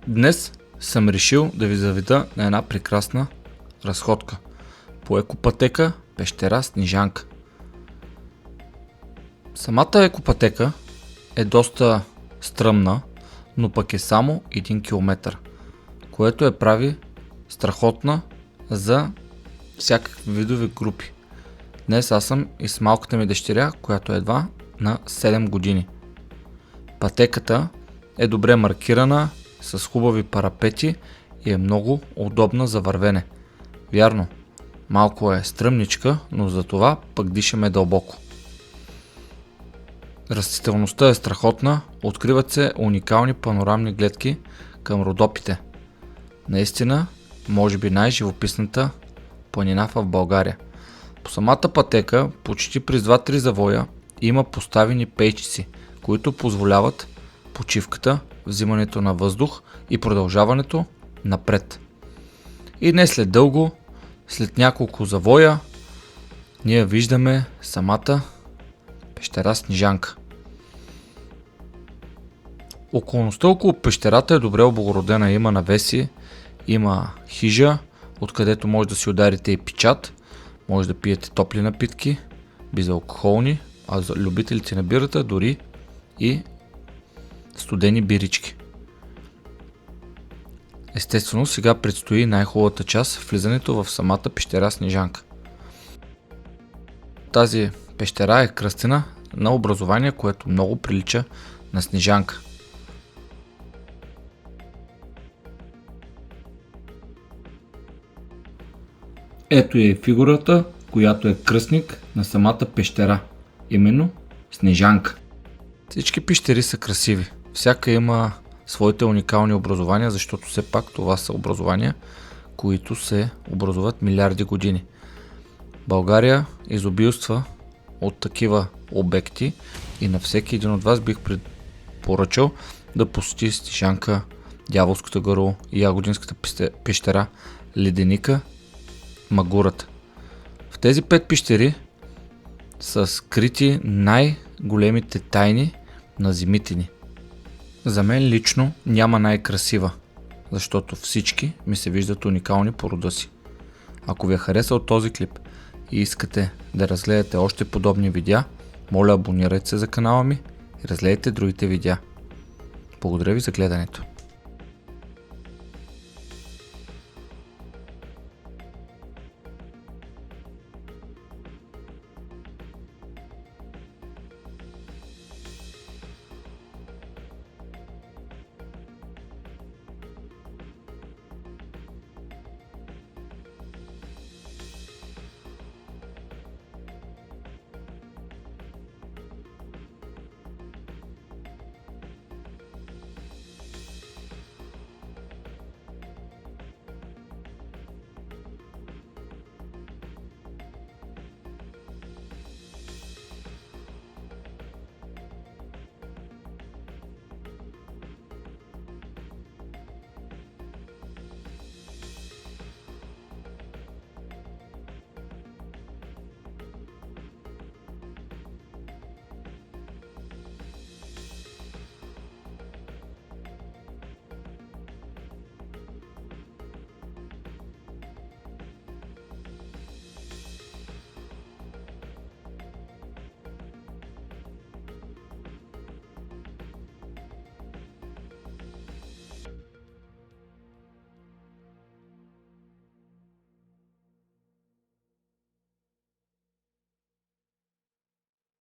Днес съм решил да ви заведа на една прекрасна разходка по екопътека пещера Снежанка. Самата екопътека е доста стръмна, но пък е само 1 км, което я прави страхотна за всякакви видове групи. Днес аз съм и с малката ми дъщеря, която е едва на 7 години. Пътеката е добре маркирана, с хубави парапети и е много удобна за вървене. Вярно, малко е стръмничка, но за това пък дишаме дълбоко. Растителността е страхотна, откриват се уникални панорамни гледки към Родопите. Наистина, може би най-живописната планина в България. По самата пътека, почти през 2-3 завоя, има поставени пейчици, които позволяват почивката, взимането на въздух и продължаването напред. И днес след дълго, след няколко завоя, ние виждаме самата пещера Снежанка. Околността около пещерата е добре облагородена, има навеси, има хижа, откъдето може да си ударите и печат, може да пиете топли напитки, безалкохолни, а за любителите на бирата дори и студени бирички. Естествено, сега предстои най-хубавата част, влизането в самата пещера Снежанка. Тази пещера е кръстена на образование, което много прилича на Снежанка. Ето е фигурата, която е кръстник на самата пещера, именно Снежанка. Всички пещери са красиви. Всяка има своите уникални образования, защото все пак това са образования, които се образуват милиарди години. България изобилства от такива обекти и на всеки един от вас бих препоръчал да посети Снежанка, Дяволската гърло, Ягодинската пещера, Леденика, Магурата. В тези 5 пещери са скрити най-големите тайни на земите ни. За мен лично няма най-красива, защото всички ми се виждат уникални по рода си. Ако ви е харесал този клип и искате да разгледате още подобни видеа, моля абонирайте се за канала ми и разгледайте другите видеа. Благодаря ви за гледането.